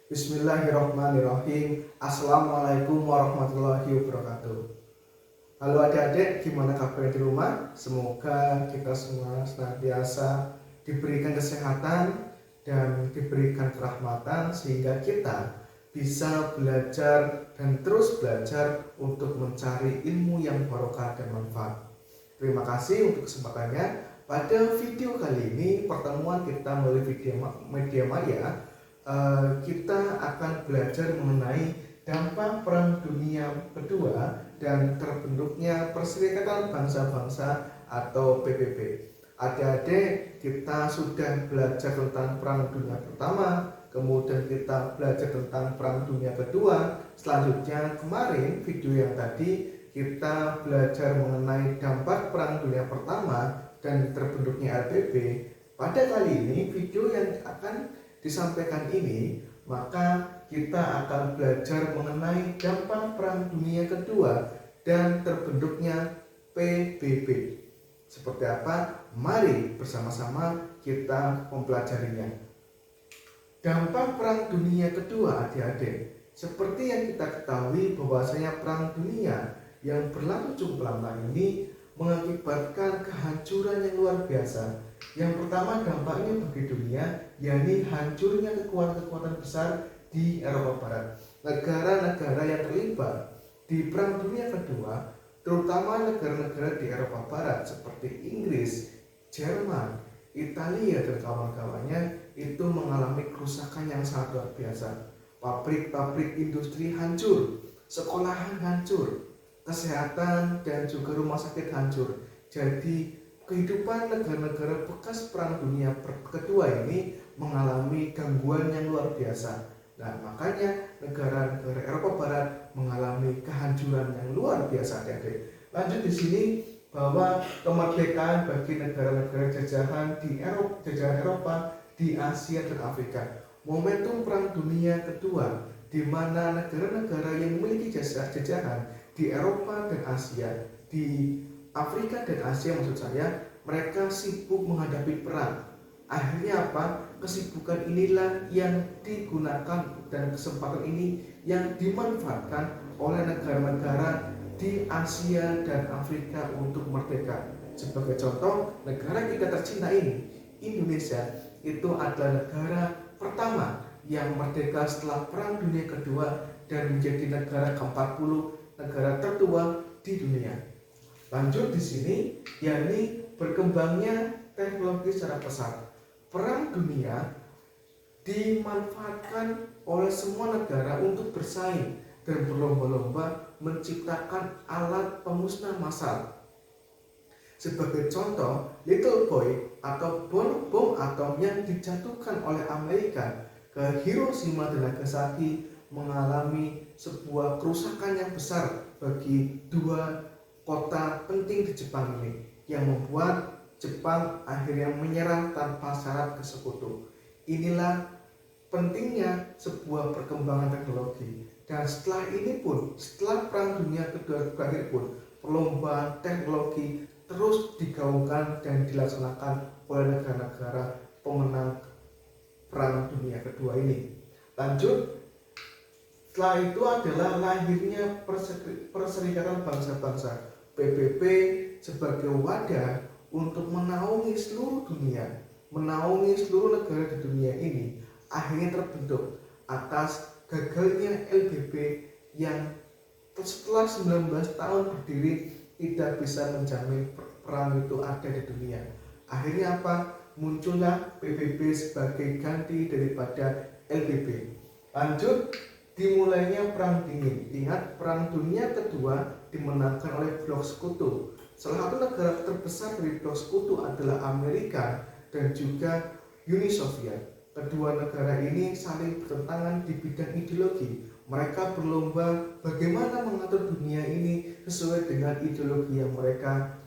Bismillahirrahmanirrahim. Assalamualaikum warahmatullahi wabarakatuh. Halo adik-adik, gimana kabar di rumah? Semoga kita semua senantiasa diberikan kesehatan dan diberikan kerahmatan sehingga kita bisa belajar dan terus belajar untuk mencari ilmu yang barokah dan manfaat. Terima kasih untuk kesempatannya. Pada video kali ini, pertemuan kita melalui media maya, kita akan belajar mengenai dampak Perang Dunia Kedua dan terbentuknya Perserikatan Bangsa-Bangsa atau PBB. Adik-adik, kita sudah belajar tentang Perang Dunia Pertama, kemudian kita belajar tentang Perang Dunia Kedua. Selanjutnya kemarin video yang tadi kita belajar mengenai dampak Perang Dunia Pertama dan terbentuknya PBB. Pada kali ini video yang akan disampaikan ini, maka kita akan belajar mengenai dampak Perang Dunia Kedua dan terbentuknya PBB. Seperti apa? Mari bersama-sama kita mempelajarinya. Dampak Perang Dunia Kedua, adik-adik, seperti yang kita ketahui bahwasanya Perang Dunia yang berlangsung cukup lama ini mengakibatkan kehancuran yang luar biasa. Yang pertama dampaknya bagi dunia, yakni hancurnya kekuatan-kekuatan besar di Eropa Barat. Negara-negara yang terlibat di Perang Dunia Kedua, terutama negara-negara di Eropa Barat seperti Inggris, Jerman, Italia dan kawan-kawannya itu mengalami kerusakan yang sangat luar biasa. Pabrik-pabrik industri hancur, sekolahan hancur, kesehatan dan juga rumah sakit hancur. Jadi kehidupan negara-negara bekas Perang Dunia Kedua ini mengalami gangguan yang luar biasa. Nah, makanya negara-negara Eropa Barat mengalami kehancuran yang luar biasa, adik-adik. Lanjut di sini bahwa kemerdekaan bagi negara-negara jajahan di Eropa, di Asia dan Afrika. Momentum Perang Dunia Kedua di mana negara-negara yang memiliki jajahan di Eropa dan Asia, di Afrika dan Asia maksud saya, mereka sibuk menghadapi perang. Akhirnya apa? Kesibukan inilah yang digunakan dan kesempatan ini yang dimanfaatkan oleh negara-negara di Asia dan Afrika untuk merdeka. Sebagai contoh, negara kita tercinta ini, Indonesia, itu adalah negara pertama yang merdeka setelah Perang Dunia Kedua dan menjadi negara ke-40 negara tertua di dunia. Lanjut di sini, yakni berkembangnya teknologi secara pesat. Perang dunia dimanfaatkan oleh semua negara untuk bersaing dan berlomba-lomba menciptakan alat pemusnah massal. Sebagai contoh, Little Boy atau bom atom yang dijatuhkan oleh Amerika ke Hiroshima dan Nagasaki mengalami sebuah kerusakan yang besar bagi dua kota penting di Jepang ini, yang membuat Jepang akhirnya menyerah tanpa syarat ke sekutu. Inilah pentingnya sebuah perkembangan teknologi. Dan setelah ini pun, setelah Perang Dunia Kedua berakhir pun, perlombaan teknologi terus digaungkan dan dilaksanakan oleh negara-negara pemenang Perang Dunia Kedua ini. Lanjut, setelah itu adalah lahirnya Perserikatan Bangsa-Bangsa PBB sebagai wadah untuk menaungi seluruh dunia, menaungi seluruh negara di dunia ini. Akhirnya terbentuk atas gagalnya LBB yang setelah 19 tahun berdiri tidak bisa menjamin perang itu ada di dunia. Akhirnya apa? Muncullah PBB sebagai ganti daripada LBB. Lanjut, dimulainya Perang Dingin. Ingat, Perang Dunia Kedua dimenangkan oleh blok sekutu. Salah satu negara terbesar dari blok sekutu adalah Amerika dan juga Uni Soviet. Kedua negara ini saling bertentangan di bidang ideologi. Mereka berlomba bagaimana mengatur dunia ini sesuai dengan ideologi yang mereka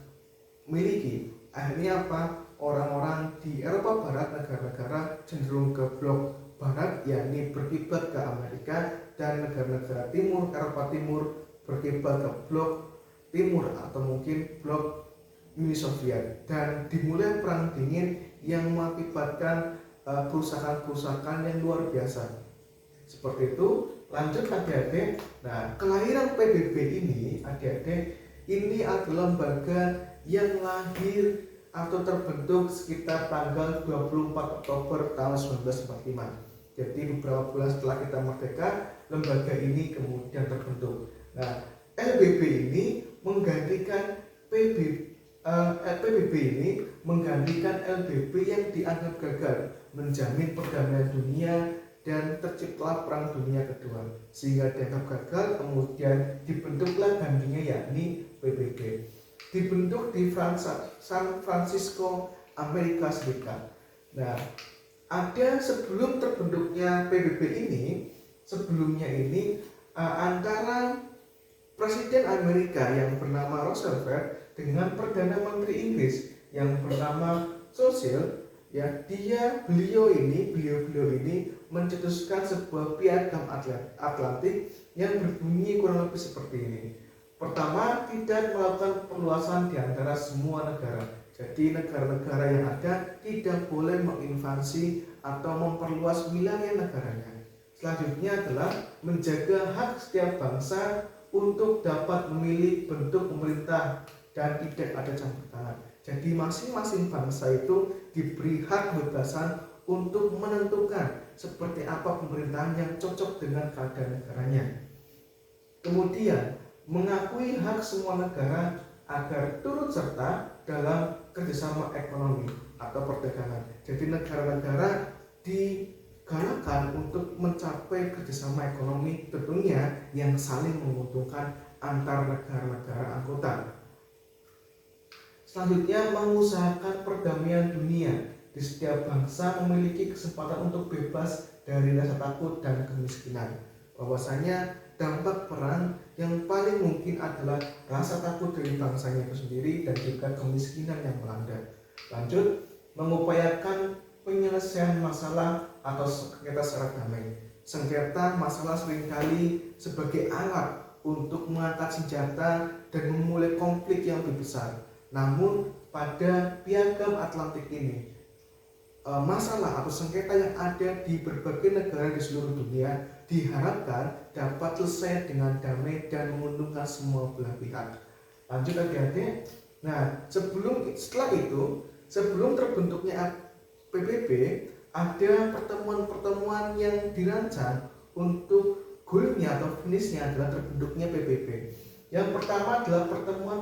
miliki. Akhirnya apa? Orang-orang di Eropa Barat, negara-negara cenderung ke blok Barat, yakni berkiblat ke Amerika, dan negara-negara Timur, Eropa Timur berkiblat ke blok Timur atau mungkin blok Uni Soviet. Dan dimulai Perang Dingin yang mengakibatkan kerusakan-kerusakan yang luar biasa. Seperti itu. Lanjut adik-adik. Nah, kelahiran PBB ini adik-adik ini adalah lembaga yang lahir atau terbentuk sekitar tanggal 24 Oktober tahun 1945. Jadi beberapa bulan setelah kita merdeka, lembaga ini kemudian terbentuk. Nah, PBB ini menggantikan PBB ini menggantikan LBB yang dianggap gagal menjamin perdamaian dunia dan terciptalah Perang Dunia Kedua, sehingga dianggap gagal. Kemudian dibentuklah gantinya yakni PBB. Dibentuk di San Francisco, Amerika Serikat. Nah, ada sebelum terbentuknya PBB ini, sebelumnya ini antara Presiden Amerika yang bernama Roosevelt dengan Perdana Menteri Inggris yang bernama Churchill, ya beliau ini mencetuskan sebuah piagam Atlantik yang berbunyi kurang lebih seperti ini. Pertama, tidak melakukan perluasan di antara semua negara. Jadi negara-negara yang ada tidak boleh menginvasi atau memperluas wilayah negaranya. Selanjutnya adalah menjaga hak setiap bangsa untuk dapat memilih bentuk pemerintah dan tidak ada campur tangan. Jadi masing-masing bangsa itu diberi hak kebebasan untuk menentukan seperti apa pemerintahan yang cocok dengan keadaan negaranya. Kemudian mengakui hak semua negara agar turut serta dalam kerjasama ekonomi atau perdagangan. Jadi negara-negara digalakkan untuk mencapai kerjasama ekonomi tentunya yang saling menguntungkan antar negara-negara anggota. Selanjutnya, mengusahakan perdamaian dunia. Di setiap bangsa memiliki kesempatan untuk bebas dari rasa takut dan kemiskinan. Bahwasanya dampak perang yang paling mungkin adalah rasa takut dari bangsanya itu sendiri dan juga kemiskinan yang melanda. Lanjut, mengupayakan penyelesaian masalah atau sengketa secara damai. Sengketa masalah seringkali sebagai alat untuk mengangkat senjata dan memulai konflik yang lebih besar. Namun pada piagam Atlantik ini, masalah atau sengketa yang ada di berbagai negara di seluruh dunia diharapkan dapat selesai dengan damai dan menguntungkan semua belah pihak. Lanjut adik-adik. Nah, sebelum terbentuknya PBB, ada pertemuan-pertemuan yang dirancang untuk goalnya atau finishnya adalah terbentuknya PBB. Yang pertama adalah pertemuan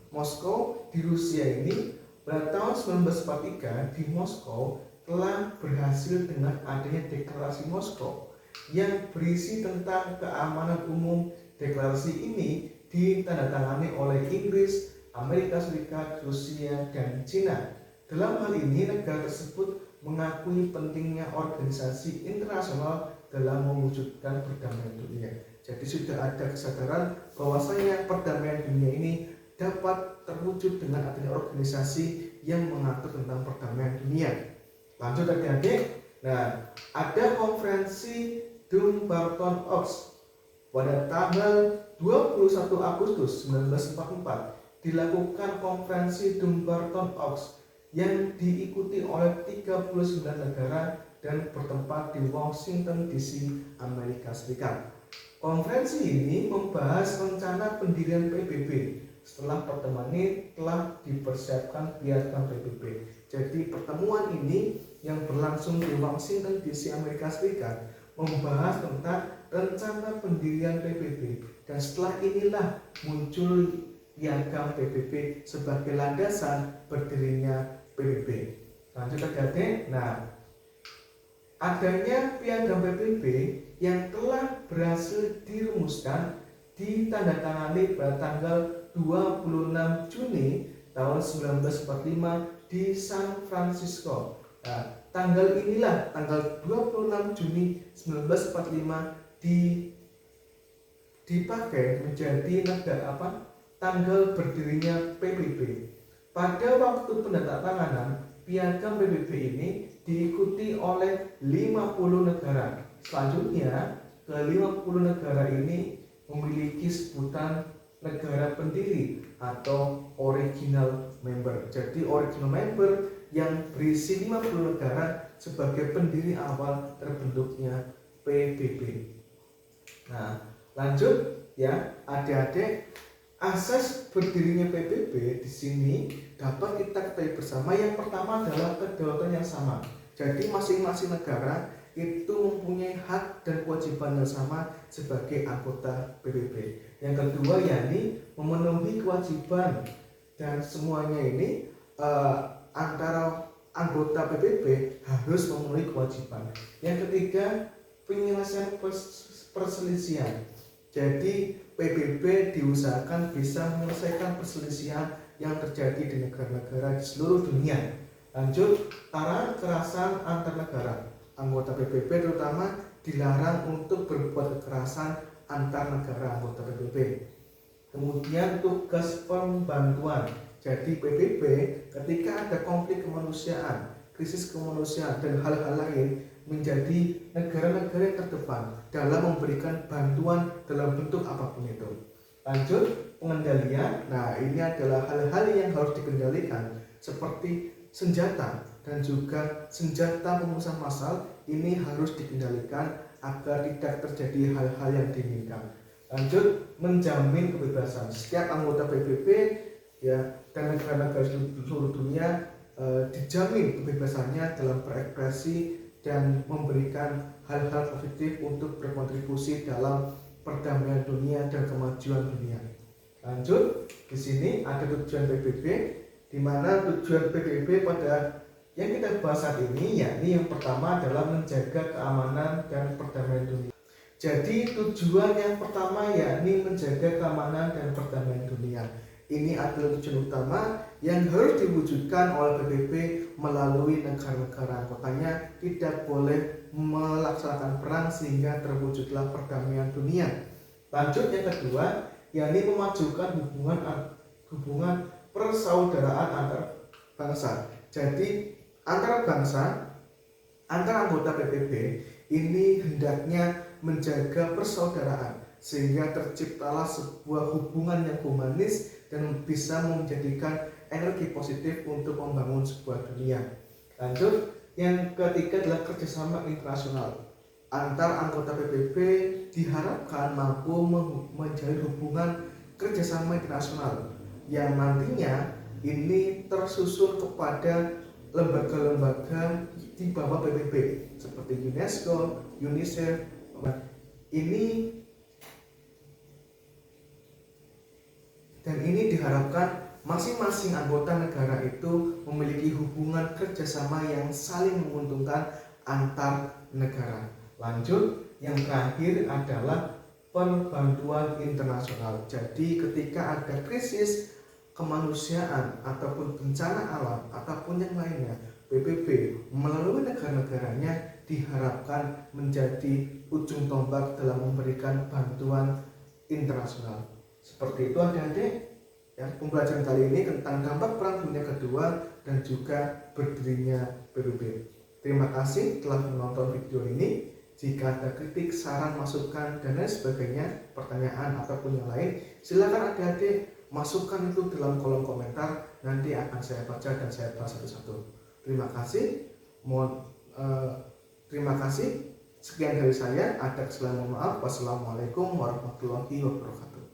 Moskow di Rusia ini. Pada tahun 1943 di Moskow telah berhasil dengan adanya deklarasi Moskow yang berisi tentang keamanan umum. Deklarasi ini ditandatangani oleh Inggris, Amerika Serikat, Rusia, dan Cina. Dalam hal ini negara tersebut mengakui pentingnya organisasi internasional dalam mewujudkan perdamaian dunia. Jadi sudah ada kesadaran bahwasanya perdamaian dunia ini dapat terwujud dengan adanya organisasi yang mengatur tentang perdamaian dunia. Lanjut adik-adik. Nah, ada konferensi Dumbarton Oaks pada tanggal 21 Agustus 1944 dilakukan konferensi Dumbarton Oaks yang diikuti oleh 39 negara dan bertempat di Washington DC, Amerika Serikat. Konferensi ini membahas rencana pendirian PBB. Setelah pertemuan ini telah dipersiapkan piagam PBB. Jadi pertemuan ini yang berlangsung di Washington DC, Amerika Serikat membahas tentang rencana pendirian PBB. Dan setelah inilah muncul piagam PBB sebagai landasan berdirinya PBB. Lanjut adik-adik. Nah, adanya piagam PBB yang telah berhasil dirumuskan ditandatangani pada tanggal 26 Juni tahun 1945 di San Francisco. Nah, tanggal 26 Juni 1945 dipakai menjadi tanggal berdirinya PBB. Pada waktu penandatanganan piagam PBB ini diikuti oleh 50 negara. Selanjutnya, ke-50 negara ini memiliki sebutan negara pendiri atau original member. Jadi original member yang berisi 50 negara sebagai pendiri awal terbentuknya PBB. Nah, lanjut ya, adik-adik, asas berdirinya PBB di sini dapat kita ketahui bersama. Yang pertama adalah kedaulatan yang sama. Jadi masing-masing negara itu mempunyai hak dan kewajiban yang sama sebagai anggota PBB. Yang kedua yakni memenuhi kewajiban, dan semuanya ini antara anggota PBB harus memenuhi kewajiban. Yang ketiga, penyelesaian perselisihan. Jadi PBB diusahakan bisa menyelesaikan perselisihan yang terjadi di negara-negara di seluruh dunia. Lanjut, larangan kekerasan antar negara. Anggota PBB terutama dilarang untuk berbuat kekerasan antar negara anggota PBB. Kemudian tugas pembantuan. Jadi PBB ketika ada konflik kemanusiaan, krisis kemanusiaan dan hal-hal lain menjadi negara-negara yang terdepan dalam memberikan bantuan dalam bentuk apapun itu. Lanjut, pengendalian. Nah, ini adalah hal-hal yang harus dikendalikan seperti senjata dan juga senjata pemusnah massal. Ini harus dikendalikan agar tidak terjadi hal-hal yang diinginkan. Lanjut, menjamin kebebasan. Setiap anggota PBB ya dan negara-negara seluruh dunia dijamin kebebasannya dalam berekspresi dan memberikan hal-hal positif untuk berkontribusi dalam perdamaian dunia dan kemajuan dunia. Lanjut, di sini ada tujuan PBB, di mana tujuan PBB pada yang kita bahas saat ini yakni yang pertama adalah menjaga keamanan dan perdamaian dunia. Jadi tujuan yang pertama yakni menjaga keamanan dan perdamaian dunia. Ini adalah tujuan utama yang harus diwujudkan oleh PBB melalui negara-negara anggotanya. Tidak boleh melaksanakan perang sehingga terwujudlah perdamaian dunia. Lanjut, yang kedua yakni memajukan hubungan persaudaraan antar bangsa. Jadi antara bangsa, antara anggota PBB ini hendaknya menjaga persaudaraan sehingga terciptalah sebuah hubungan yang humanis dan bisa menjadikan energi positif untuk membangun sebuah dunia. Lanjut, yang ketiga adalah kerjasama internasional. Antar anggota PBB diharapkan mampu menjalin hubungan kerjasama internasional yang nantinya ini tersusun kepada lembaga-lembaga di bawah PBB seperti UNESCO, UNICEF. Ini diharapkan masing-masing anggota negara itu memiliki hubungan kerjasama yang saling menguntungkan antar negara. Lanjut, yang terakhir adalah perbantuan internasional. Jadi ketika ada krisis kemanusiaan ataupun bencana alam ataupun yang lainnya, PBB melalui negara-negaranya diharapkan menjadi ujung tombak dalam memberikan bantuan internasional. Seperti itu adik-adik ya, pembelajaran kali ini tentang dampak Perang Dunia Kedua dan juga berdirinya PBB. Terima kasih telah menonton video ini. Jika ada kritik, saran, masukan, dan lain sebagainya, pertanyaan ataupun yang lain, silakan adik-adik masukkan itu dalam kolom komentar. Nanti akan saya baca dan saya bahas satu-satu. Terima kasih. Terima kasih. Sekian dari saya. Ada kesalahan, mohon maaf. Wassalamualaikum warahmatullahi wabarakatuh.